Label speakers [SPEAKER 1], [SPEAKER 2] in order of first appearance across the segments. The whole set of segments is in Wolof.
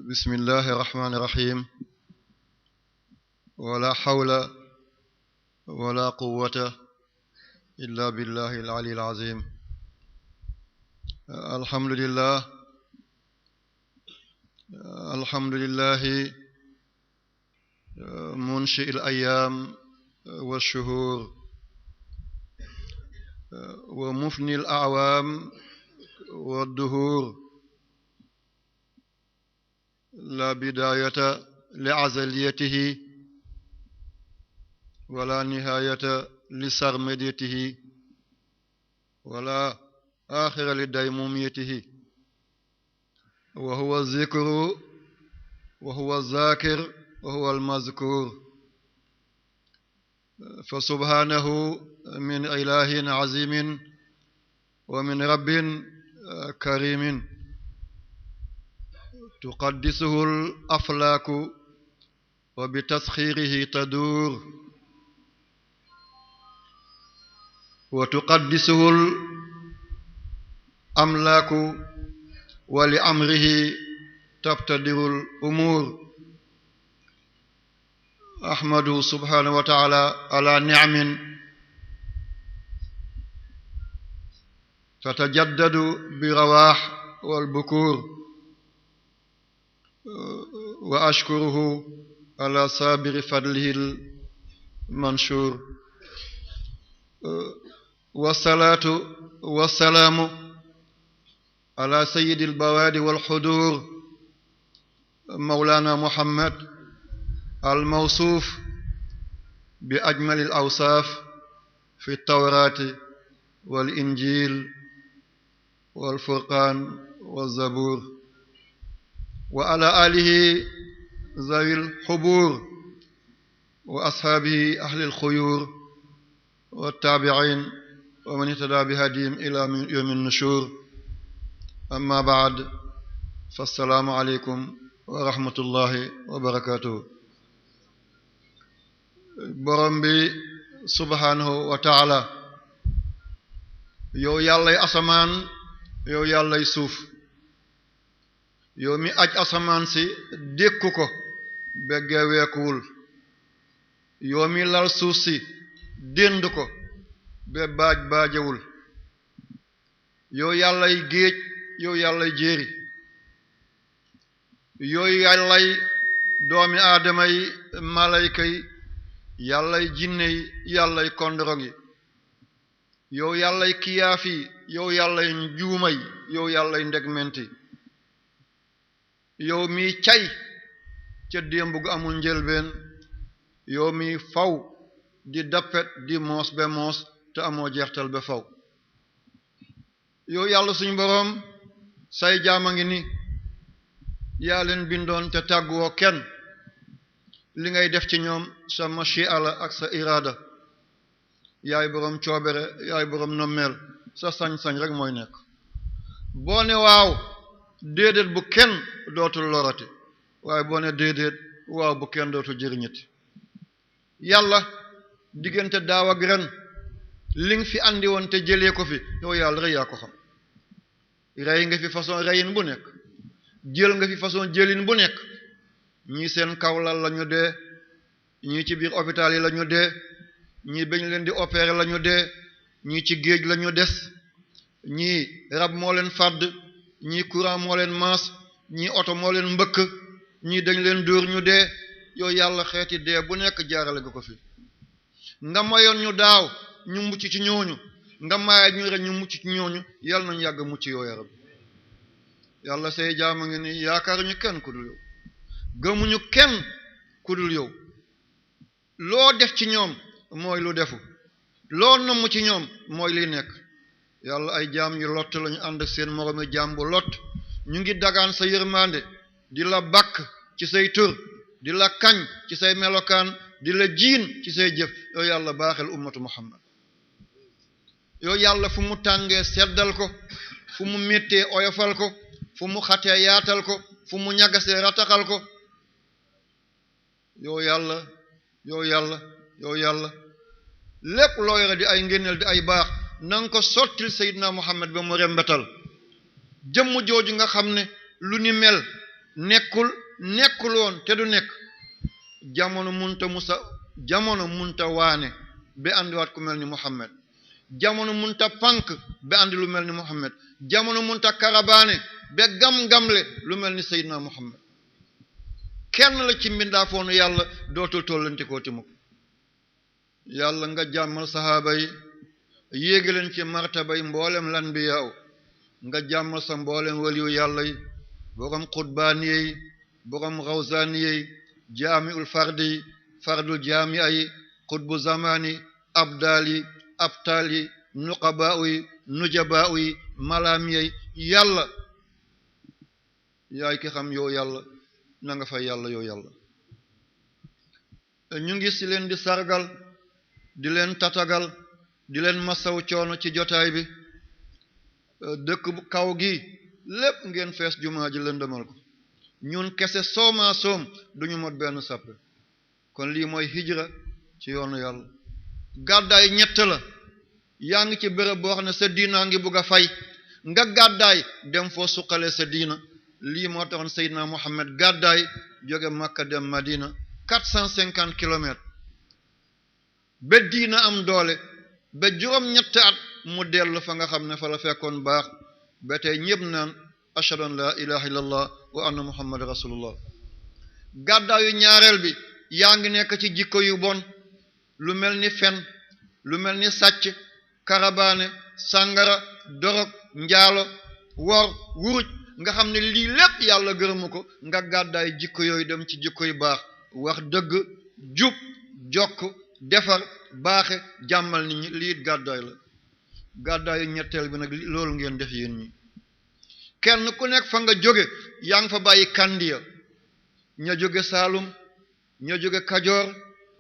[SPEAKER 1] bismillahi irrahmani irrahim wala hawla wala quwwata illa billahi al-ali al-azim alhamdulillahi munshi al-ayyam wash-shuhur wa mufni al-a'wam wad-duhur la bidayata li azaliyatihi wala nihayata li sarmadiyatihi wala akhira li daymumiyatihi wa huwa zikru wa huwa zakir wa huwa al-mazkur fa subhanahu min ilahin azimin wa min rabbin karimin tuqaddisuhu al-aflaaku wa bi tasxiirihi taduur wa tuqaddisuhu al-amlaaku wa li amrihi tabtadiru al-umuur ahmaduhu subhaanahu wa ta'aala ala ni'amin tatajaddadu bi rawaax wal bukuur wa ashkuruhu ala sabiri fadlihil manshur wasalaatu wasalaamu ala sayyidil bawaadi wal xuduur mawlana muhammad al mawsuuf bi ajmalil awsaaf fi tawraati wal injiil wal furqaan waz zabuur wa ala alihi zawil xubuur wa ashaabihi ahlil xuyuur wa taabi'iin wa man ihtadaa bi hadiyihim ilaa yawmin nushuur amma ba'd fassalaamu aleykum wa rahmatullahi wa barakaatuhu borom bi subhaanahu wa ta'ala yow yàllay asamaan yow yàllay suuf yow mi aj asamaan si dékku ko begge weekuwul yow mi lal suuf si dénd ko be baajewul yow yàllay géej yow yàllay jéeri yow yàllay doomi aadama yi malayka yi yàllay jinne yi yàllay kondorong yi yow yàllay kiyaaf yi yow yàllay njuuma yi yow yàllay ndegmenti yow mi cay ca démb gu amul njëlbeen yow mi faw di dappet di moos be moos te amoo jeextal be faw yow yàlla suñu boroom say jaama ngi ni yaa leen bindoon te tàgguwoo kenn li ngay def ci ñoom sa machia la ak sa iraada yaay boroom coobere yaay boroom nommeel sa sañ-sañ rek mooy nekk boo ne waaw déedéet bu kenn dootul lorati waaye boo ne déedéet waaw bu kenn dootul jëriñati yàlla diggante daaw ak ren li nga fi andi woon te jëlee ko fi yow yàlla rek yaa ko xam rey nga fi façon reyin bu nekk jël nga fi façon jëlin bu nekk ñii seen kawlal la ñu dee ñii ci biir hôpital yi la ñu dee ñii bañ leen di opérer la ñu dee ñii ci géej la ñu des ñii rab moo leen fàdd ñii courant moo leen maas ñii oto moo leen mbëkk ñii dañ leen dóor ñu dee yow yàlla xeeti dee bu nekk jaarale nga ko fi nga mayoon ñu daaw ñu mucc ci ñooñu nga maye ñu ren ñu mucc ci ñooñu yàlla nañu yàgg mucc yow ya rabbi yàlla say jaama ngi ni yaakaaruñu kenn ku dul yow gëmuñu kenn ku dul yow loo def ci ñoom mooy lu defu loo namm ci ñoom mooy li nekk yàlla ay jaam yu lott lañu ànd ak seen moromi jaam bu lott ñu ngi dagaan sa yërmande di la bàkk ci say tur di la kañ ci say melokaan di la jiin ci say jëf yow yàlla baaxel ummatu muhammad yow yàlla fu mu tàngee seddal ko fu mu méttee oyofal ko fu mu xatee yaatal ko fu mu ñagasee rataxal ko yow yàlla yow yàlla yow yàlla lépp loo yore di ay ngénneel di ay baax na nga ko sottil Seydina Muhammad ba mu rembetal jëmm jooju nga xam ne lu ni mel nekkul woon te du nekk jamono munta waane ba andiwaat ku mel ni Muhammad jamono munta pànk ba andi lu mel ni Muhammad jamono munta karabaane ba gam-gamle lu mel ni Seydina Muhammad kenn la ci mbindaafoonu yàlla dootul tollanti koo ti mukk yàlla nga jàmmal sahaaba yi yéegi leen ci martaba yi mboolem lanbiyaaw nga jàmmal sa mboolem waliyu yàlla yi borom xutbaaniye yi borom rawzaaniye yi jaamiul fardi fardul jaamia yi xutbu zamaani abdaal yi abtaal yi nuqabaa yi nujabaa yi malaamiya yi yàlla yaay ki xam yow yàlla na nga fay yàlla yow yàlla ñu ngi si leen di sargal di leen tatagal di leen masaw coono ci jotaay bi dëkk bu kaw gi lépp ngeen fees jumaa ji lëndëmal ko ñun kese soomaa soom duñu mot benn sàppe kon lii mooy hijra ci yoonu yàlla gàddaay ñett la yaa ngi ci béréb boo xam ne sa diina ngi bugg a fay nga gàddaay dem foo suqale sa diina lii moo taxoon Seydina Muhammad gàddaay jóge Makka dem Madina 450 kilomètres ba diina am doole ba juróom-ñetti at mu dellu fa nga xam ne fa la fekkoon baax ba tey ñëpp naan ashhadu an la ilaha illallah wa anna muhammad rasulullah gàddaayu ñaareel bi yaa ngi nekk ci jikko yu bon lu mel ni fen lu mel ni sàcc karabaane sàngara dorog njaalo wor wuruj nga xam ne lii lépp yàlla gërëmu ko nga gàddaay jikko yooyu dem ci jikko yu baax wax dëgg jub jokk defar baaxe jàmmal nit ñi lii gàddaay la gàddaayu ñetteel bi nag loolu ngeen def yéen ñi kenn ku nekk fa nga jóge yaa ngi fa bàyyi kandiya ña jóge Saalum ña jóge Kajoor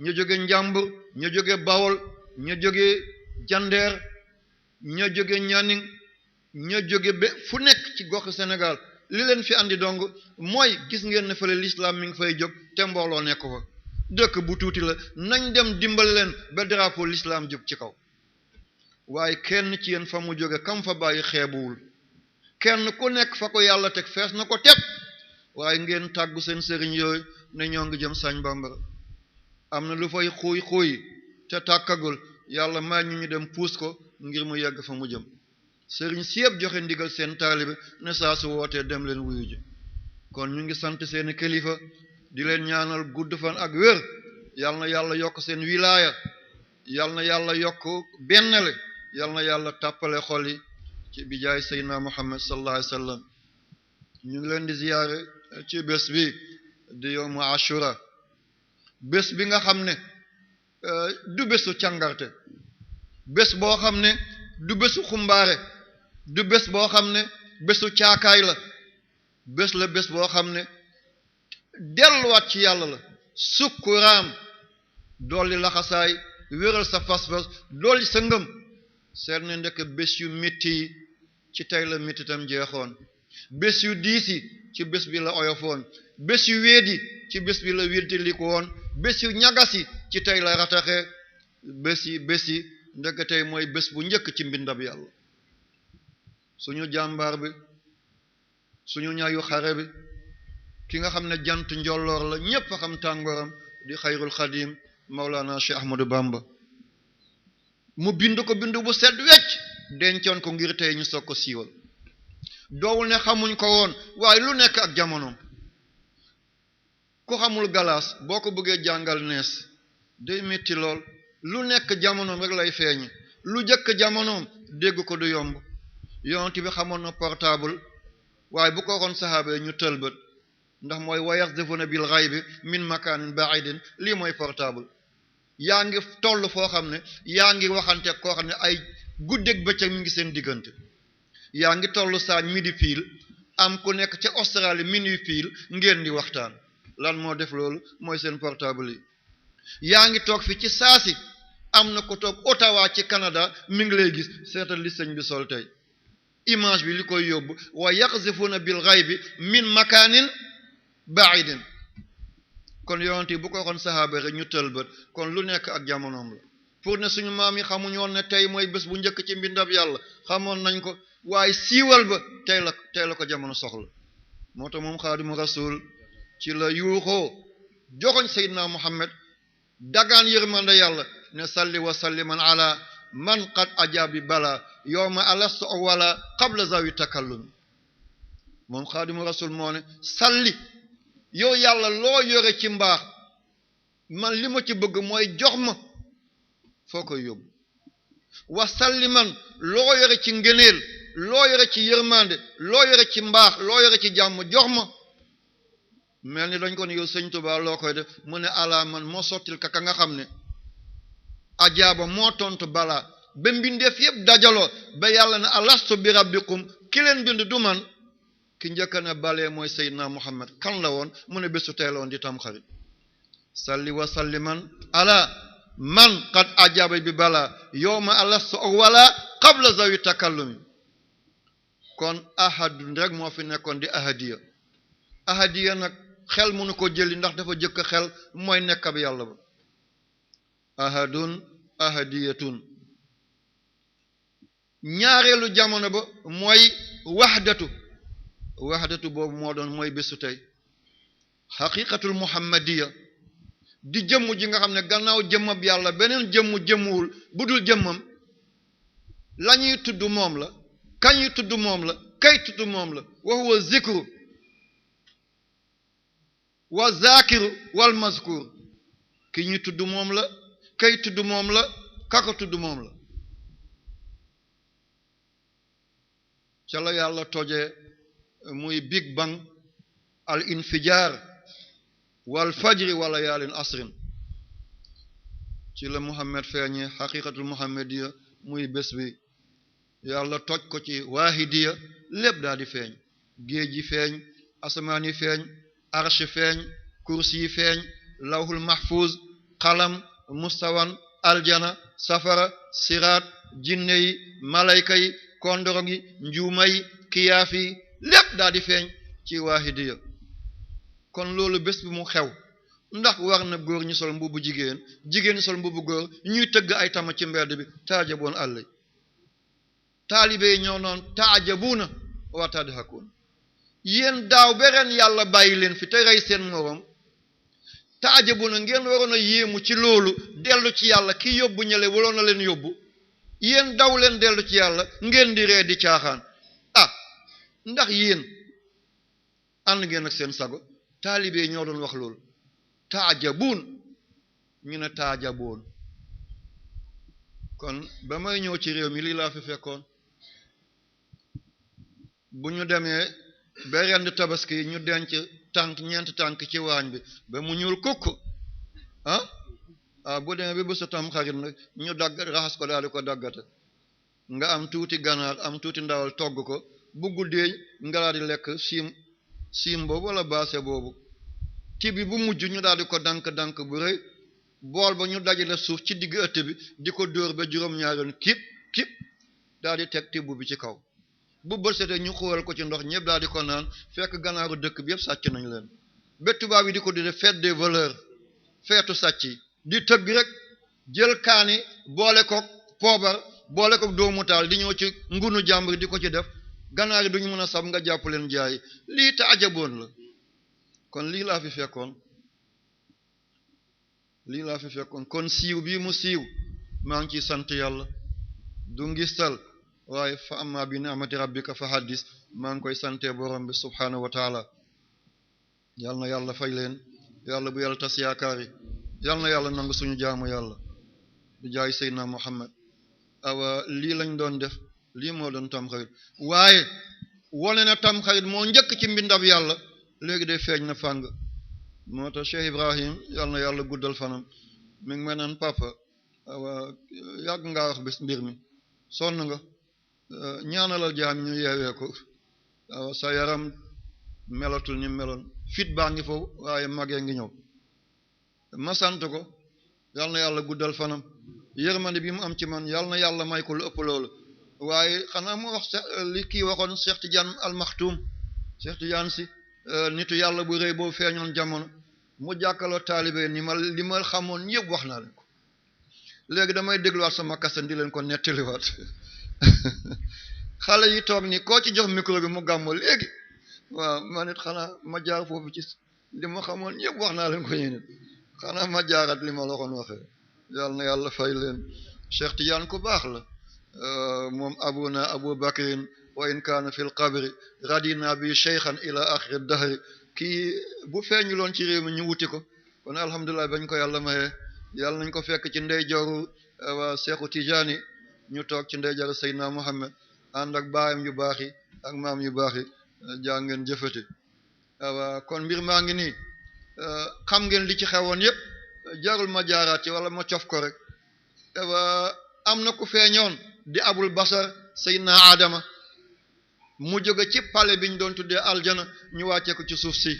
[SPEAKER 1] ña jóge Njàmbur ña jóge Bawol ña jóge Jandeer ña jóge Ñaning ña jóge ba fu nekk ci gox Sénégal li leen fi andi dong mooy gis ngeen ne fële l'islam mi ngi fay jóg te mbooloo nekk fa dëkk bu tuuti la nañ dem dimbal leen ba drapeau l'islam jóg ci kaw waaye kenn ci yéen fa mu jóge kam fa bàyyi xeebuwul kenn ku nekk fa ko yàlla teg fees na ko teg waaye ngeen tàggu seen sëriñ yooyu ne ñoo ngi jëm sañ bambara am na lu fay xuuy te tàkkagul yàlla may ñu dem puus ko ngir mu yegg fa mu jëm sëriñ si yëpp joxe ndigal seen taalibe ne saa su wootee dem leen wuyu ji kon ñu ngi sant seeni kilifa di leen ñaanal gudd fan ak wér yal na yàlla yokk seen wilaaya yal na yàlla yokk bennale yal na yàlla tàppale xol yi ci bijaay Seydina Muhammad sallallahu alayhi wa sallam ñu ngi leen di ziyaare ci bés bi di yawmu Ashura bés bi nga xam ne du bésu càngarte bés boo xam ne du bésu xumbaare du bés boo xam ne bésu caakaay la bés boo xam ne delluwaat ci yàlla la sukkuraam dolli laxasaay wéral sa fas-fas dolli sa ngëm seet ne ndekk bés yu métti yi ci tey la méttitam jeexoon bés yu diis yi ci bés bi la oyofoon bés yu wéedi ci bés bi la wéddi li ko woon bés yu ñagasi ci tey la rataxe bés yi ndekk tey mooy bés bu njëkk ci mbindab yàlla suñu jàmbaar bi suñu ñaayu xare bi ki nga xam ne jant njolloor la ñépp a xam tàngooram di xayrul xadim Maulana Cheikh Ahmadou Bamba mu bind ko bind bu set wecc dencoon ko ngir tey ñu soog ko siiwal doowul ne xamuñ ko woon waaye lu nekk ak jamonoom ku xamul galaas boo ko bëggee jàngal nees day metti lool lu nekk jamonoom rek lay feeñ lu jëkk jamonoom dégg ko du yomb yonent bi xamoon na portable waaye bu ko waxoon saxaaba ñu tëlbët ndax mooy wayaxzifuna bil ghaybi min makanin ba'idin lii mooy portable yaa ngi toll foo xam ne yaa ngi waxante koo xam ne ay guddeeg bëccëg mi ngi seen diggante yaa ngi toll saañ midi pile am ku nekk ca Australie minuit pile ngeen di waxtaan lan moo def loolu mooy seen portable yi yaa ngi toog fi ci saasi am na ko toog Ottawa ci Canada mi ngi lay gis seetal li sëñ bi sol tey image bi li koy yóbbu wa yaqzifuna bil ghaybi min makanin ba'idin kon yonent bu ko waxoon sahaaba rek ñu tël bët kon lu nekk ak jamonoom la pour ne suñu maam yi xamuñu woon ne tey mooy bés bu njëkk ci mbindab yàlla xamoon nañ ko waaye siiwal ba tey la ko jamono soxla moo tax moom xaadimu rasul ci la yuuxoo joxoñ Seydina Muhammad dagaan yërmande yàlla ne salli wa salliman ala man qad ajabi bala yawma alastu wala qabla zawi takallum moom xaadimu rasul moo ne salli yow yàlla loo yore ci mbaax man li ma ci bëgg mooy jox ma foo koy yóbbu wa salliman loo yore ci ngëneel loo yore ci yërmande loo yore ci mbaax loo yore ci jàmm jox ma mel ni dañ ko ne yow sëñ Tuubaa loo koy def mu ne ala man moo sottil ka nga xam ne ajaaba moo tontu balaa ba mbindeef yëpp dajaloo ba yàlla ne alastu bi rabbikum ki leen bind du man ki njëkk na balee mooy Seydina Muhammad kan la woon mu ne bésu tey la woon di tam xarit salli wa salliman ala man qad ajaaba bi balaa yawma alastu wala qabla zawi takallumi kon ahadun rek moo fi nekkoon di ahadiya nag xel mënu ko jëli ndax dafa jëkk xel mooy nekk ab yàlla ba ahadun ahadiyatun ñaareelu jamono ba mooy wahdatu boobu moo doon mooy bésu tey xaqiqatul muhammadiya di jëmm ji nga xam ne gannaaw jëmmab yàlla beneen jëmmuwul bu dul jëmmam la ñuy tudd moom la kañuy tudd moom la kay tudd moom la wa huwa zikru wa zakiru wal mazkur ki ñuy tudd moom la kay tudd moom la kaka tudd moom la ca la yàlla toje muy big bang al infijar wal fajri wala yaalin asrin ci la Muhammad feeñe xaqiqatul muhammadiya muy bés bi yàlla toj ko ci waahidiya lépp daal di feeñ géej yi feeñ asamaan yi feeñ arsh feeñ kursi yi feeñ lawhul mahfuz xalam mustawan aljana safara siraat jinne yi malayka yi kondorog yi njuuma yi kiyaaf yi lépp daal di feeñ ci waahidiya kon loolu bés bi mu xew ndax war na góor ñi sol mbubu jigéen ñi sol mbubu góor ñuy tëgg ay tama ci mbedd bi taajaboon àll taalibe yi ñoo noon taajabuuna wa tadhakuun yéen daaw bereen yàlla bàyyi leen fi te rey seen morom taajabuuna ngeen waroon a yéemu ci loolu dellu ci yàlla ki yóbbu ñële waroon na leen yóbbu yéen daw leen dellu ci yàlla ngeen di ree di caaxaan ndax yéen ànd ngeen ak seen sago taalibe yi ñoo doon wax loolu taajabuun ñu ne taajaboon kon ba may ñëw ci réew mi lii laa fi fekkoon bu ñu demee ba rend tabaski ñu denc ñeenti tànk ci waañ bi ba mu ñuul kukk bu demee ba bésu tam xarit nag ñu dagg raxas ko daal di ko daggate nga am tuuti ganaar am tuuti ndawal togg ko bu guddee nga daal di lekk siim boobu wala baase boobu tibi bu mujj ñu daal di ko dank bu rëy bool ba ñu dajale suuf ci digg ëtt bi di ko dóor ba juróom-ñaaroon kip daal di teg tibb bi ci kaw bu bët setee ñu xuwal ko ci ndox ñëpp daal di ko naan fekk ganaaru dëkk bi yëpp sàcc nañ leen ba tubaab yi di ko tudde fête des voleurs feetu sàcc yi di tëgg rek jël kaani boole ko poobar boole ko doomu taal di ñëw ci ngunu jàmbur di ko ci def ganaar yi duñu mën a sab nga jàpp leen jaay lii te ajaboon la kon lii laa fi fekkoon kon siiw bii mu siiw maa ngi ciy sant yàlla du ngistal waaye fa amma bi ni'mati rabbika fa haddis maa ngi koy sante borom bi subhaanahu wa taala yal na yàlla fay leen yàlla bu yàlla tas yaakaar yi yal na yàlla nangu suñu jaamu yàlla di jaay seydina muhammad awa lii lañ doon def lii moo doon tamxarit waaye wone na tamxarit moo njëkk ci mbindab yàlla léegi day feeñ na fàng moo tax Cheikh Ibrahim yal na yàlla guddal fanam mi ngi mel naan papa awa yàgg ngaa wax bis mbir mi sonn nga ñaanalal jaam ñu yeewee ko awa sa yaram melatul ni meloon fit baa ngi foofu waaye magee ngi ñëw ma sant ko yal na yàlla guddal fanam yërmande bi mu am ci man yal na yàlla may ko lu ëpp loolu waaye xanaa mu wax li kii waxoon Cheikh Tidiane Al Maktoum Cheikh Tidiane si nitu yàlla bu rëy boobu feeñoon jamono mu jàkkaloo taalibe li ma xamoon yëpp wax naa leen ko léegi damay dégluwaat sama kasan di leen ko nettaliwaat xale yi toog ni koo ci jox micro bi mu gàmmo léegi waaw man it xanaa ma jaar foofu ci li ma xamoon yëpp wax naa leen ko yéen xanaa ma jaarat li ma la waxoon waxee yàlla na yàlla fay leen Cheikh Tidiane ku baax la moom abuna Abu Bakrin wa in kaana fil qabri radina bi cheikhan ila axiri dahri kii bu feeñu loon ci réew mi ñu wuti ko kon alhamdulilah bañ ko yàlla maye yàlla nañ ko fekk ci ndey joru waa Cheikhu Tidiane ñu toog ci ndey joru Seydina Muhammad ànd ak baayam yu baax yi ak maam yu baax yi jaa ngeen jëfati waaw kon mbir maa ngi nii xam ngeen li ci xewoon yëpp jarul ma jaaraat ci wala ma cof ko rek am na ku feeñoon di abul basar Seydina Adama mu jóge ci pale biñ doon tuddee aljana ñu wàcce ko ci suuf si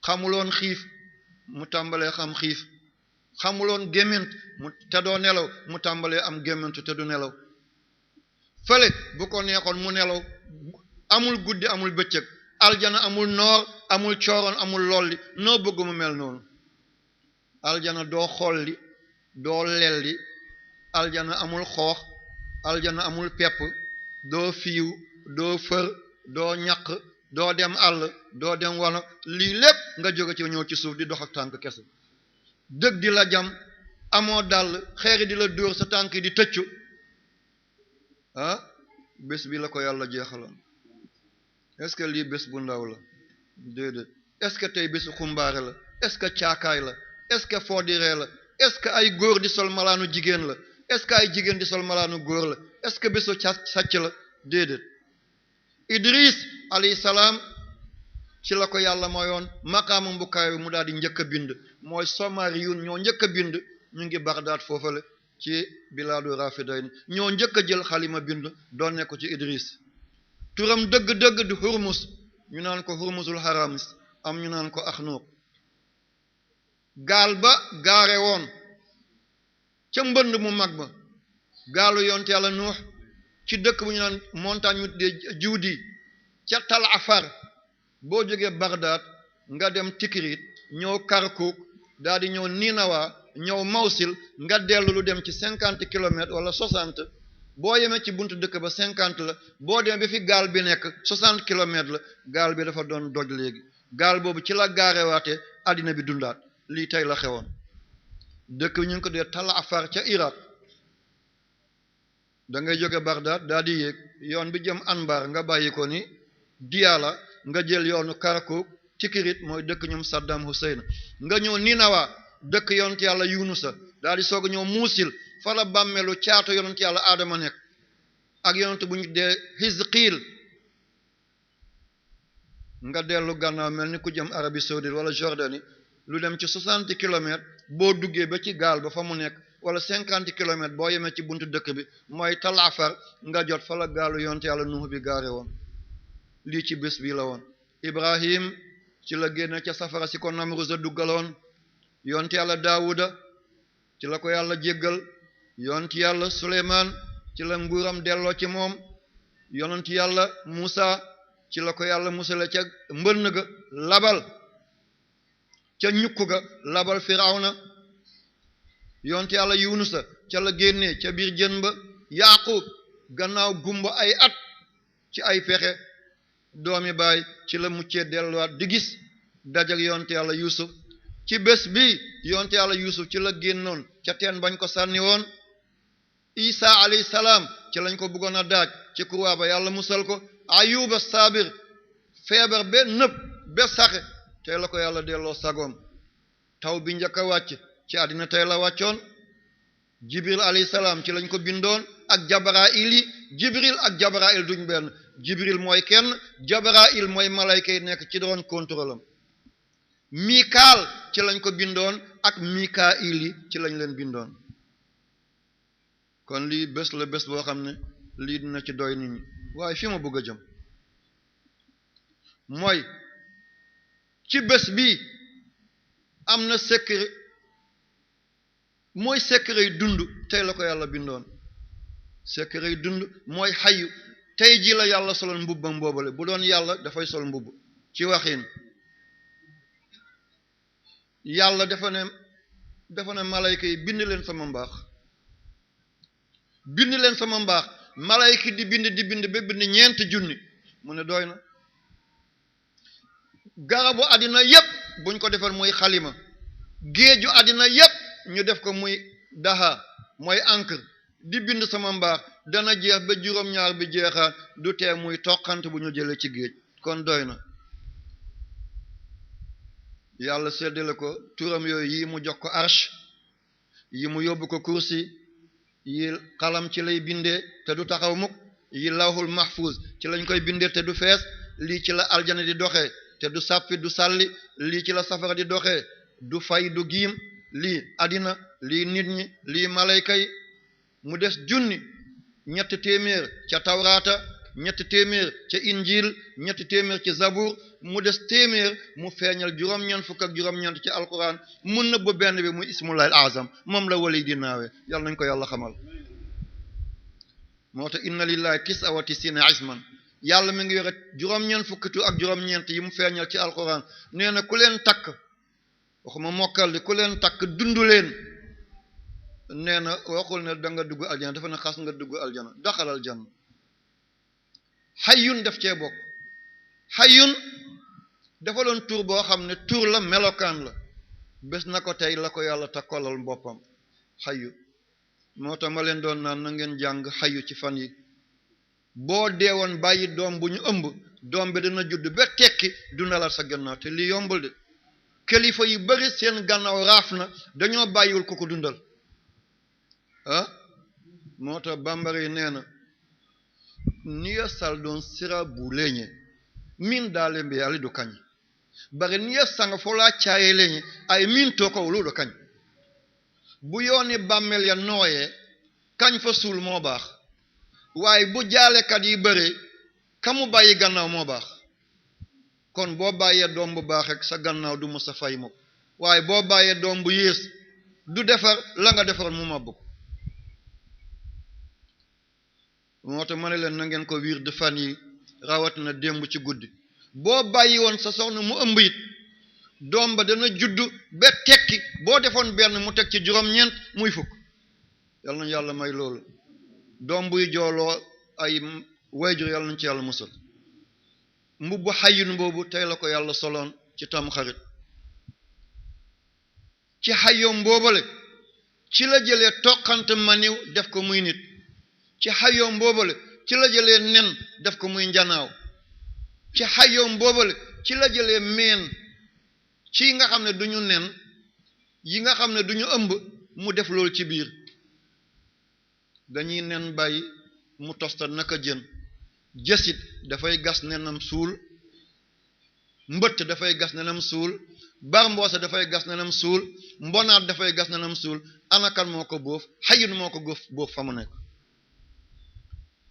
[SPEAKER 1] xamuloon xiif mu tàmbalee xam xiif xamuloon gémmant mu te doo nelaw mu tàmbalee am gémmant te du nelaw fële bu ko neexoon mu nelaw amul guddi amul bëccëg aljana amul noor amul cooroon amul lolli noo bëgg mu mel noonu aljana doo xolli doo lelli aljana amul xoox aljana amul pepp doo fiiw doo fër doo ñaq doo dem àll doo dem wano lii lépp nga jóge ci ñëw ci suuf di dox ak tànk kese dëgg di la jam amoo dàll xeeri di la dóor sa tànk di tëccu bés bi la ko yàlla jeexaloon est-ce que lii bés bu ndaw la déedéet est-ce que tey bésu xumbaare la est-ce que caakaay la est-ce que foodiree la est-ce que ay góor di sol malaanu jigéen la est-ce que ay jigéen di sol malaanu góor la est-ce que bésu sàcc la déedéet Idris alayhi salaam ci la ko yàlla mooyoon maqaama mbukaay mu daal di njëkk a bind mooy Somariyun ñoo njëkk a bind ñu ngi Bagdad foofale ci bilaadu Rafidayn ñoo njëkk a jël xalima bind doon ne ko ci Idris turam dëgg-dëgg di Hurmus ñu naan ko Hurmusul Haramis am ñu naan ko Axnuuq gaal ba gaare woon ca mbënd mu mag ba gaalu yonte yàlla Nuux ci dëkk bu ñu naan montagne mu de Juudi ca Tal Afar boo jógee Bagdad nga dem Tikrit ñëw Karkuk daal di ñëw Ninawa ñëw Mawsil nga dellu lu dem ci 50 kilomètres wala 60 boo yemee ci buntu dëkk ba 50 la boo demee ba fi gaal bi nekk 60 kilomètres la gaal bi dafa doon doj léegi gaal boobu ci la gaarewaate addina bi dundaat lii tey la xewoon dëkk bi ñu ngi ko dee Tal Afar ca Irak da ngay jóge Bagdad daal di yéeg yoon bi jëm Anbar nga bàyyi ko ni Diyala nga jël yoonu Karkuk Tikrit mooy dëkk ñoom Saddam Hussein nga ñëw Ninawa dëkk yonent yàlla Yunusa daal di soog a ñëw Muusil fa la bàmmeelu caatu yonent yàlla Adama nekk ak yonent bu ñu dee Hizqiil nga dellu gannaaw mel ni ku jëm Arabie saoudite wala Jordanie lu dem ci 60 kilomètres boo duggee ba ci gaal ba fa mu nekk wala 50 kilomètres boo yemee ci buntu dëkk bi mooy Tal Afar nga jot fa la gaalu yonent yàlla Nuux bi gaare woon lii ci bés bi la woon Ibrahim ci la génne ca safara si ko Namruza duggaloon yonent yàlla Daawuda ci la ko yàlla jéggal yonent yàlla Suleymaan ci la nguuram delloo ci moom yonent yàlla Muusa ci la ko yàlla musale ca mbënn ga labal ca ñukku ga labal Firawna yonent yàlla Yunusa ca la génnee ca biir jën ba Yaaqub gannaaw gumba ay at ci ay pexe doomi baay ci la muccee delluwaat di gis dajak yonent yàlla Yuusuf ci bés bi yonent yàlla Yuusuf ci la génnoon ca teen bañ ko sànni woon Isa alayhi salaam ci lañ ko bëggoon a daaj ci croix ba yàlla musal ko Ayuba Sabir feebar ba nëb ba saxe tey la ko yàlla delloo sagoom taw bi njëkk a wàcc ci àddina tey la wàccoon Jibril alayhi salaam ci lañ ko bindoon ak Jabrail yi Jibril ak Jabrail duñ benn Jibril mooy kenn Jabrail mooy malayka yi nekk ci doon contrôle am Mikaal ci lañ ko bindoon ak Mikail yi ci lañ leen bindoon kon lii bés la bés boo xam ne lii dina ci doy nit ñi waaye fi ma bëgg a jëm mooy ci bés bi am na secret mooy secret yi dund tey la ko yàlla bindoon secret yi dund mooy xayu tey ji la yàlla soloon mbubbam boobale bu doon yàlla dafay sol mbubb ci waxin yàlla dafa ne malayka yi bind leen sama mbaax bind leen sama mbaax malayka di bind ba bind 4 junni mu ne doy na garabu àddina yépp buñ ko defal muy xalima géeju àddina yépp ñu def ko muy daha mooy encre di bind sama mbaax dana jeex ba juróom-ñaar bi jeexaat du tee muy toqant bu ñu jëlee ci géej kon doy na yàlla seddale ko turam yooyu yi mu jox ko arsh yi mu yóbbu ko kursi yi xalam ci lay bindee te du taxaw mukk yi lawhul mahfuz ci lañ koy bindee te du fees lii ci la aljana di doxee te du sàppi du sàlli lii ci la safara di doxee du fay du giim lii àddina lii nit ñi lii malayka yi mu des junni ñetti téeméer ca tawraata ñetti téeméer ca injil ñetti téeméer ci zabur mu des téeméer mu feeñal juróom-ñeent fukk ak juróom-ñeent ci alquran mu nëbb benn bi muy ismullahil azam moom la wali di naawe yàlla nañ ko yàlla xamal moo tax inna lillahi tis'a wa tis'ina isman yàlla mi ngi yore juróom-ñeent fukki tur ak juróom-ñeent yi mu feeñal ci alquran nee na ku leen takk waxuma mokkal di ku leen takk dundu leen nee na waxul ne da nga dugg aljana dafa ne xas nga dugg aljana daxalal janna xayyun def cee bokk xayyun dafa doon tur boo xam ne tur la melokaan la bés na ko tey la ko yàlla takkolal boppam xayyu moo tax ma leen doon naan na ngeen jàng xayyu ci fan yi boo deewoon bàyyi doom bu ñu ëmb doom bi dana judd ba tekki dundalaat sa gannaaw te lii yombul de kilifa yu bari seen gannaaw raaf na dañoo bàyyiwul ko dundal moo tax bambara yi nee na niya saldon sira bu leñe min daale mbe ali do kañ bare niya sanga fola caaye leñe ay min to ko wulu do kañ bu yooni bàmmeel ya nooyee kañ fa suul moo baax waaye bu jaalekat yi bëre kamu bàyyi gannaaw moo baax kon boo bàyyee doom bu baax rek sa gannaaw du mës a fay mukk waaye boo bàyyee doom bu yées du defar la nga defaroon mu mabbu ko moo tax ma ne leen na ngeen ko wiir de fan yi rawat na démb ci guddi boo bàyyi woon sa soxna mu ëmb it doom ba dana juddu ba tekki boo defoon benn mu teg ci juróom-ñeent muy fukk yal nañu yàlla may loolu doom buy jooloo ay wayjur yal nañu ci yàlla musal mbubbu xayyun boobu tey la ko yàlla soloon ci tam xarit ci xayyoom boobale ci la jëlee toqante maniw def ko muy nit ci xayyoom boobale ci la jëlee nen def ko muy njanaaw ci xayyoom boobale ci la jëlee meen ci nga xam ne duñu nen yi nga xam ne duñu ëmb mu def loolu ci biir dañuy nen bàyyi mu tosta naka jën jësit dafay gas nenam suul mbëtt dafay gas nenam suul barmboose dafay gas nenam suul mbonaat dafay gas nenam suul anakan moo ko bóof xayun moo ko góof bóof fa mu nekk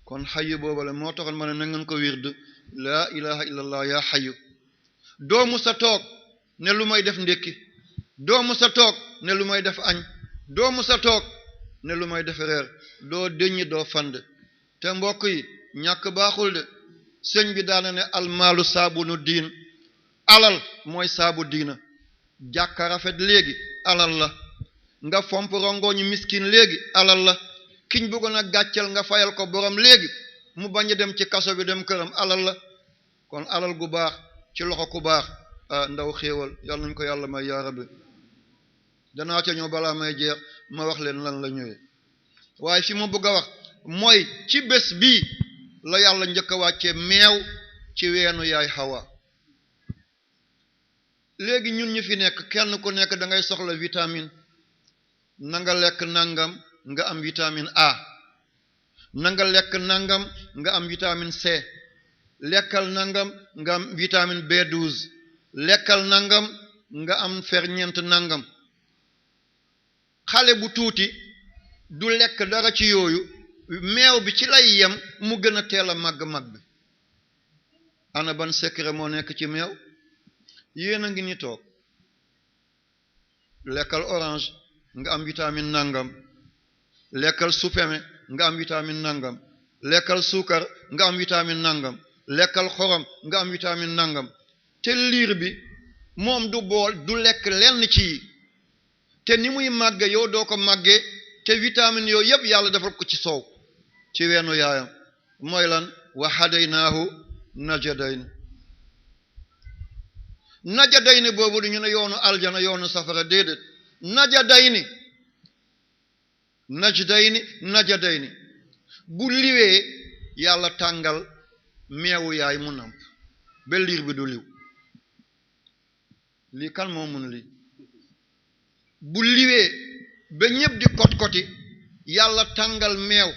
[SPEAKER 1] kon xayu boobale moo taxoon ma ne na ngeen ko wird laa ilaha illallah yaa xayu doomu sa toog ne lu may def ndékki doomu sa toog ne lu may def añ doomu sa toog ne lu may def reer doo dëññi doo fand te mbokk yi ñàkk baaxul de sëñ bi daana ne almaalu saabunu diin alal mooy saabu diina jàkka rafet léegi alal la nga fomp rongooñu miskin léegi alal la kiñ bëggoon a gàcceel nga fayal ko borom léegi mu bañ a dem ci kaso bi dem këram alal la kon alal gu baax ci loxo ku baax ndaw xéewal yal nañ ko yàlla may yaa rabbi danaa ca ñëw balaa may jeex ma wax leen lan la ñëwee waaye fi ma bëgg a wax mooy ci bés bii la yàlla njëkk a wàccee meew ci weenu yaay Hawa léegi ñun ñu fi nekk kenn ku nekk da ngay soxla vitamine na nga lekk nangam nga am vitamine A na nga lekk nangam nga am vitamine C lekkal nangam nga am vitamine B12 lekkal nangam nga am ferñeent nangam xale bu tuuti du lekk dara ci yooyu meew bi ci lay yem mu gën a teel a màgg bi ana ban secret moo nekk ci meew yéen a ngi ni toog lekkal orange nga am vitamine nangam lekkal supeme nga am vitamine nangam lekkal suukar nga am vitamine nangam lekkal xorom nga am vitamine nangam te liir bi moom du bool du lekk lenn ci te ni muy màgge yow doo ko màggee te vitamine yooyu yëpp yàlla defal ko ci soow ci weenu yaayam mooy lan wa hadaynaahu najdayn najadayni boobu du ñu ne yoonu aljana yoonu safara déedéet najadayni bu liwee yàlla tàngal meewu yaay mu namp ba liir bi du liw lii kan moo mun lii bu liwee ba ñépp di kot-koti yàlla tàngal meew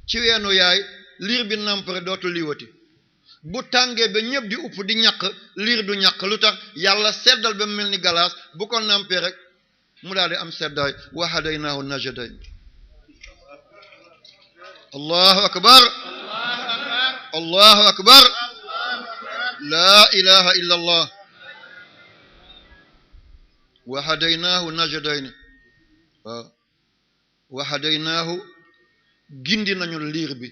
[SPEAKER 1] ci weenu yaay liir bi namp rek dootu liwati bu tàngee ba ñépp di upp di ñaq liir du ñaq lu tax yàlla seddal ba mel ni galaas bu ko nampee rek mu daal di am seddaay wa hadaynaahu najdayn allahu akbar allahu akbar laa ilaha illa allah wa hadaynaahu najdayn waaw wa hadaynaahu gindi nañu liir bi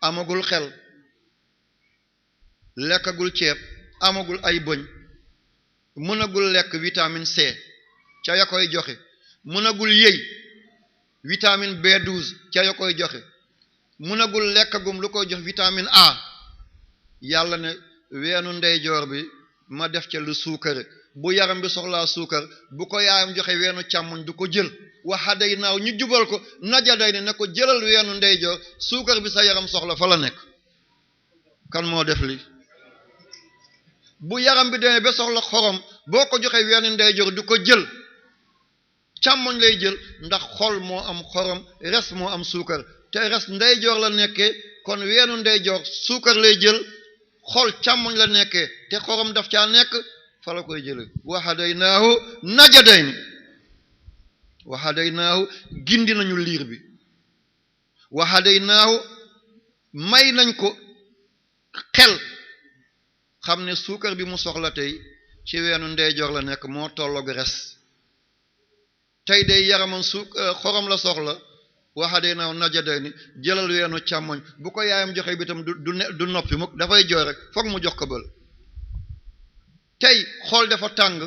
[SPEAKER 1] amagul xel lekkagul ceeb amagul ay bëñ mënagul lekk vitamine C ca ya koy joxe mënagul yëy vitamine B12 ca ya koy joxe mënagul lekkagum lu koy jox vitamine A yàlla ne weenu ndeyjoor bi ma def ca lu suukare bu yaram bi soxlaa suukar bu ko yaayam joxe weenu càmmoñ du ko jël wa hadaynaahu ñu jubal ko najadayni ne ko jëlal weenu ndeyjoor suukar bi sa yaram soxla fa la nekk kan moo def li bu yaram bi demee ba soxla xorom boo ko joxe weenu ndeyjoor du ko jël càmmoñ lay jël ndax xol moo am xorom res moo am suukar te res ndeyjoor la nekkee kon weenu ndeyjoor suukar lay jël xol càmmoñ la nekkee te xorom daf caa nekk fa la koy jële wa hadaynaahu najadayni wa hadaynaahu gindi nañu liir bi wa hadaynaahu may nañ ko xel xam ne suukar bi mu soxla tey ci weenu ndeyjoor la nekk moo tolloog res tey day yaramam xorom la soxla wa hadaynaahu najadayni jëlal weenu càmmoñ bu ko yaayam joxe bi tam du noppi mukk dafay jooy rek foog mu jox ko bël tey xool dafa tàng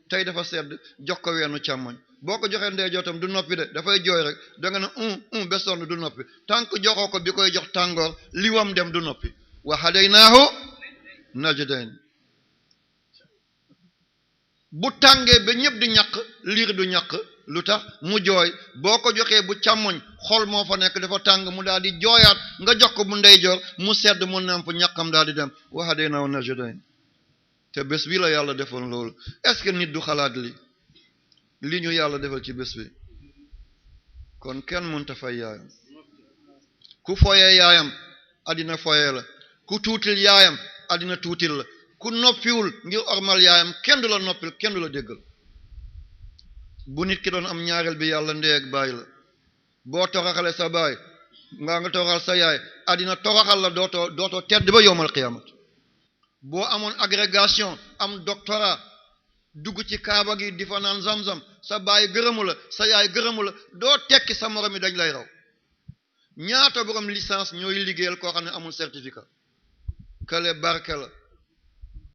[SPEAKER 1] tey dafa sedd jox ko weenu càmmoñ boo ko joxee ndeyjoor tam du noppi de dafay jooy rek da nga ne ba sonn du noppi tànk joxoo ko bi koy jox tàngoor liwam dem du noppi wa hadaynaahu najdayn bu tàngee ba ñëpp di ñaq liir du ñaq lu tax mu jooy boo ko joxee bu càmmoñ xol moo fa nekk dafa tàng mu daal di jooyaat nga jox ko bu ndeyjoor mu sedd mu namp ñaqam daal di dem wa hadaynaahu najdayn te bés bi la yàlla defoon loolu est-ce que nit du xalaat li ñu yàlla defal ci bés bi kon kenn mënta fay yaayam ku foyee yaayam addina foyee la ku tuutil yaayam addina tuutil la ku noppiwul ngir ormal yaayam kenn du la noppil kenn du la déggal bu nit ki doon am ñaareel bi yàlla ndey ak baay la boo toroxale sa baay nga toroxal sa yaay addina toroxal la dootoo tedd ba yowmal qiyamat boo amoon agrégation am doctorat dugg ci kaaba gi di fa naan zam-zam sa baay gërëmu la sa yaay gërëmu la doo tekki sa morom mi dañ lay raw ñaata borom licence ñooy liggéeyal koo xam ne amul certificat kale barke la